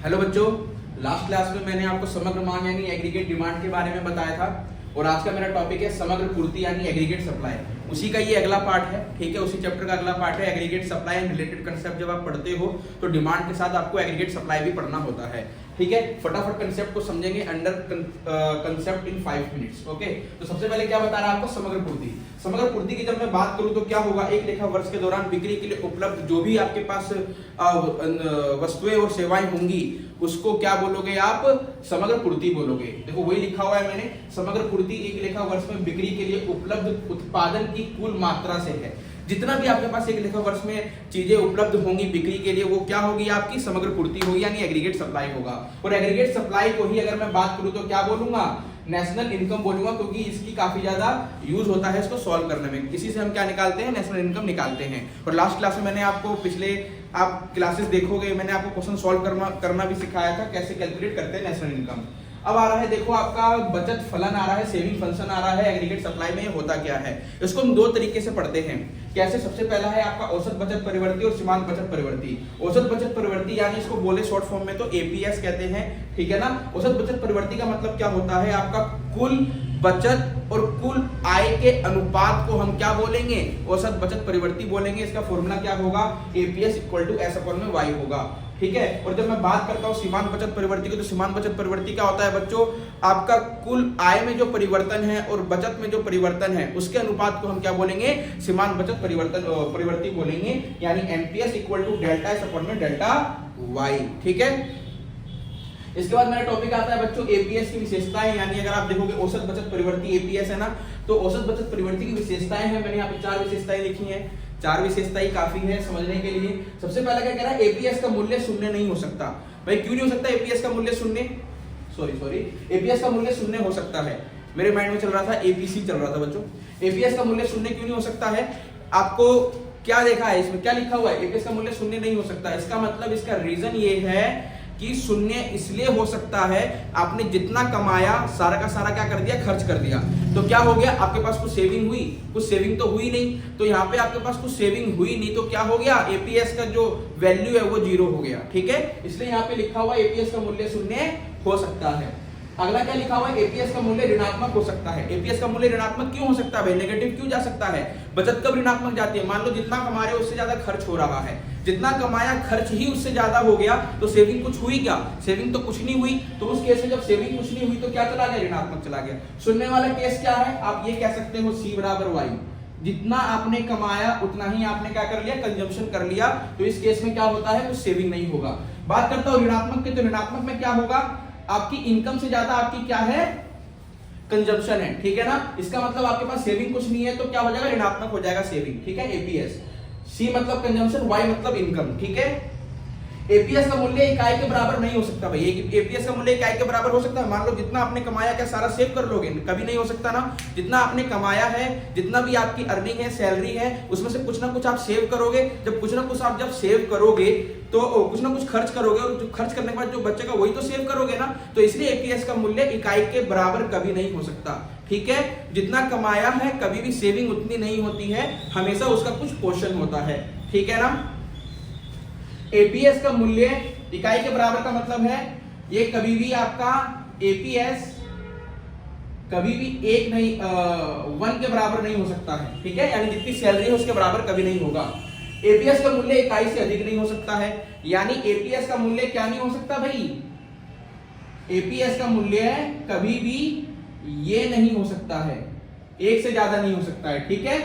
Hello बच्चों, last class में मैंने आपको समग्र मांग यानी एग्रीगेट डिमांड के बारे में बताया था और आज का मेरा टॉपिक है समग्र पूर्ति यानी एग्रीगेट सप्लाई। उसी का ये अगला पार्ट है, ठीक है। उसी चैप्टर का अगला पार्ट है aggregate supply and related concept. जब आप पढ़ते हो तो डिमांड के साथ आपको एग्रीगेट सप्लाई भी पढ़ना होता है, ठीक है। फटाफट कंसेप्ट को समझेंगे under concept in 5 minutes, okay. तो सबसे पहले क्या बता रहा है आपको समग्र पूर्ति। समग्र पूर्ति की जब मैं बात करूं तो क्या होगा, एक लेखा वर्ष के दौरान बिक्री के लिए उपलब्ध जो भी आपके पास वस्तुएं और सेवाएं होंगी उसको क्या बोलोगे आप, समग्र पूर्ति बोलोगे। देखो वही लिखा हुआ है मैंने, समग्र पूर्ति एक लेखा वर्ष में बिक्री के लिए उपलब्ध उत्पादन की कुल मात्रा से है। जितना भी आपके पास एक लेखा वर्ष में चीजें उपलब्ध होंगी बिक्री के लिए वो क्या होगी, आपकी समग्र पूर्ति होगी यानी एग्रीगेट सप्लाई होगा। और एग्रीगेट सप्लाई को ही अगर मैं बात करूं तो क्या बोलूंगा, नेशनल इनकम बोलूंगा, क्योंकि इसकी काफी ज्यादा यूज होता है इसको सॉल्व करने में। इसी से हम क्या निकालते हैं, नेशनल इनकम निकालते हैं। और लास्ट क्लास में मैंने आपको पिछले आप क्लासेस देखोगे मैंने आपको क्वेश्चन सॉल्व करना भी सिखाया था, कैसे कैलकुलेट करते हैं नेशनल इनकम। अब आ रहा है, देखो आपका बचत फलन आ रहा है, सेविंग फंक्शन आ रहा है। एग्रीगेट सप्लाई में होता क्या है, इसको हम दो तरीके से पढ़ते हैं। कैसे, सबसे पहला है आपका औसत बचत परिवर्ती और सीमांत बचत परिवर्ती। औसत बचत परिवर्ती यानी इसको बोले शॉर्ट फॉर्म में तो एपीएस कहते हैं, ठीक है ना। औसत बचत परिवर्ती का मतलब क्या होता है, आपका कुल बचत और कुल आय के अनुपात को हम क्या बोलेंगे, औसत बचत परिवर्ती बोलेंगे। इसका फॉर्मूला क्या होगा, APS equal to S upon में वाई होगा, ठीक है। और जब मैं बात करता हूं सीमांत बचत परिवर्ती की, तो सीमांत बचत परिवर्ती क्या होता है बच्चों, आपका कुल आय में जो परिवर्तन है और बचत में जो परिवर्तन है उसके अनुपात को हम क्या बोलेंगे, सीमांत बचत परिवर्ती बोलेंगे, यानी MPS equal to delta S upon में डेल्टा वाई, ठीक है। इसके बाद मेरा टॉपिक आता है बच्चों एपीएस की विशेषताएं, यानी अगर आप देखोगे औसत बचत परिवर्ती एपीएस है ना, तो औसत बचत परिवर्ती की विशेषताएं हैं। मैंने यहाँ पे 4 विशेषताएं लिखी हैं, 4 विशेषताएं काफी है समझने के लिए। सबसे पहला क्या कह रहा है, एपीएस का मूल्य शून्य नहीं हो सकता। भाई क्यों नहीं हो सकता एपीएस का मूल्य शून्य, सॉरी एपीएस का मूल्य शून्य हो सकता है। मेरे माइंड में चल रहा था एपीसी चल रहा था बच्चों। एपीएस का मूल्य शून्य क्यों नहीं हो सकता है, आपको क्या देखा है इसमें, क्या लिखा हुआ है, एपीएस का मूल्य शून्य नहीं हो सकता। इसका मतलब, इसका रीजन ये है कि शून्य इसलिए हो सकता है, आपने जितना कमाया सारा का सारा क्या कर दिया, खर्च कर दिया। तो क्या हो गया, आपके पास कुछ सेविंग हुई, कुछ सेविंग तो हुई नहीं। तो यहाँ पे आपके पास कुछ सेविंग हुई नहीं, तो क्या हो गया, एपीएस का जो वैल्यू है वो 0 हो गया, ठीक है। इसलिए यहाँ पे लिखा हुआ एपीएस का मूल्य शून्य हो सकता है। अगला क्या लिखा हुआ है, एपीएस का मूल्य ऋणात्मक हो सकता है। एपीएस का मूल्य ऋणात्मक क्यों हो सकता है, नेगेटिव क्यों जा सकता है। बचत कब ऋणात्मक जाती है, मान लो जितना कमा रहे हो उससे ज्यादा खर्च हो रहा है, जितना कमाया खर्च ही उससे ज्यादा हो गया, तो सेविंग कुछ हुई क्या, सेविंग तो कुछ नहीं हुई। तो उस केस में जब सेविंग कुछ नहीं हुई तो क्या चला गया, ऋणात्मक चला गया। शून्य वाला केस क्या है, आप ये कह सकते हो सी बराबर वाई, जितना आपने कमाया उतना ही आपने क्या कर लिया, कंजम्पशन कर लिया। तो इस केस में क्या होता है, कुछ सेविंग नहीं होगा। बात करता हूं ऋणात्मक के, तो ऋणात्मक में क्या होगा, आपकी इनकम से ज्यादा आपकी क्या है, कंजम्पशन है, ठीक है ना। इसका मतलब आपके पास सेविंग कुछ नहीं है, तो क्या हो जाएगा, ऋणात्मक हो जाएगा सेविंग, ठीक है। एपीएस, सी मतलब कंजम्पशन, वाई मतलब इनकम, ठीक है। एपीएस का मूल्य इकाई के बराबर नहीं हो सकता भाई। एपीएस का मूल्य इकाई के बराबर हो सकता है, मान लो जितना आपने कमाया क्या सारा सेव कर लोगे, कभी नहीं हो सकता ना। जितना आपने कमाया है, जितना भी आपकी अर्निंग है, सैलरी है, उसमें से कुछ ना कुछ आप सेव करोगे। जब कुछ ना कुछ आप जब सेव करोगे तो कुछ ना कुछ खर्च करोगे, और जो खर्च करने के बाद जो बचेगा वही तो सेव करोगे ना। तो इसलिए एपीएस का मूल्य इकाई के बराबर कभी नहीं हो सकता, ठीक है। जितना कमाया है कभी भी सेविंग उतनी नहीं होती है, हमेशा उसका कुछ पोर्शन होता है, ठीक है ना। एपीएस का मूल्य इकाई के बराबर का मतलब है ये कभी भी आपका एपीएस कभी भी 1 के बराबर नहीं हो सकता है, ठीक है। यानी जितनी सैलरी है उसके बराबर कभी नहीं होगा। एपीएस का मूल्य इकाई से अधिक नहीं हो सकता है, यानी एपीएस का मूल्य क्या नहीं हो सकता भाई, एपीएस का मूल्य कभी भी ये नहीं हो सकता है, 1 से ज्यादा नहीं हो सकता है, ठीक है।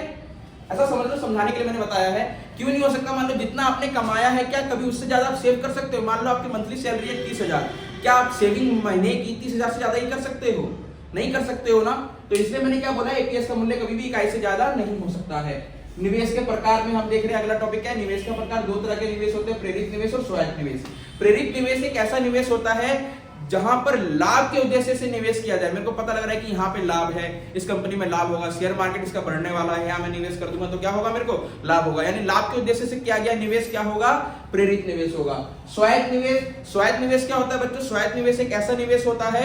ऐसा समझ लो, समझाने के लिए मैंने बताया है। क्यों नहीं हो सकता, मान लो जितना आपने कमाया है क्या कभी उससे ज्यादा आप सेव कर सकते हो। मान लो आपकी मंथली सैलरी है 30,000, क्या आप सेविंग महीने की 30,000 से ज्यादा ही कर सकते हो, नहीं कर सकते हो ना। तो इसलिए मैंने क्या बोला, एपीएस का मूल्य कभी भी इकाई से ज्यादा नहीं हो सकता है। निवेश के प्रकार में हम देख रहे हैं, अगला टॉपिक क्या है, निवेश का प्रकार। 2 तरह के निवेश होते हैं, प्रेरित निवेश और स्वायत्त निवेश। प्रेरित निवेश एक ऐसा निवेश होता है जहां पर लाभ के उद्देश्य से निवेश किया जाए। मेरे को पता लग रहा है कि यहाँ पे लाभ है, इस कंपनी में लाभ होगा, शेयर मार्केट इसका बढ़ने वाला है, यहाँ मैं निवेश कर दूंगा तो क्या होगा, मेरे को लाभ होगा। यानी लाभ के उद्देश्य से किया गया निवेश क्या होगा, प्रेरित निवेश होगा। स्वायत्त निवेश, स्वायत्त निवेश क्या होता है बच्चों, स्वायत्त निवेश एक ऐसा निवेश होता है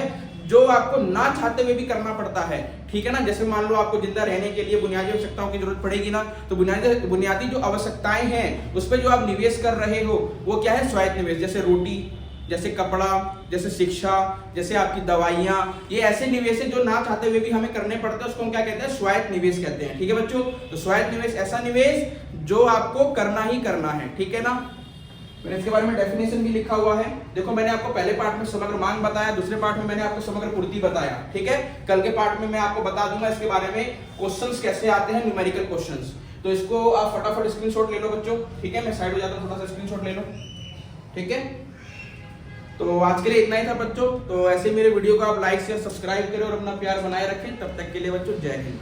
जो आपको ना चाहते हुए भी करना पड़ता है, ठीक है ना। जैसे मान लो आपको जिंदा रहने के लिए बुनियादी आवश्यकताओं की जरूरत पड़ेगी ना, तो बुनियादी जो आवश्यकताएं हैं उस पर जो आप निवेश कर रहे हो वो क्या है, स्वायत्त निवेश। जैसे रोटी, जैसे कपड़ा, जैसे शिक्षा, जैसे आपकी दवाइयाँ, ये ऐसे निवेश है जो ना चाहते हुए भी हमें करने पड़ते हैं, उसको हम क्या कहते हैं, स्वायत्त निवेश कहते हैं। ठीक है बच्चों, तो स्वायत्त निवेश ऐसा निवेश जो आपको करना ही करना है। ठीक है ना, मैंने इसके बारे में डेफिनेशन भी लिखा हुआ है। देखो मैंने आपको पहले पार्ट में समग्र मांग बताया, दूसरे पार्ट में मैंने आपको समग्र पूर्ति बताया। ठीक है, कल के पार्ट में मैं आपको बता दूंगा इसके बारे में क्वेश्चंस कैसे आते हैं, न्यूमेरिकल क्वेश्चंस। तो इसको आप फटाफट स्क्रीनशॉट ले लो बच्चों। ठीक है, मैं साइड हो जाता हूं, थोड़ा सा स्क्रीनशॉट ले लो। ठीक है, तो आज के लिए इतना ही था बच्चों। तो ऐसे मेरे वीडियो को आप लाइक शेयर सब्सक्राइब करें और अपना प्यार बनाए रखें। तब तक के लिए बच्चों जय हिंद।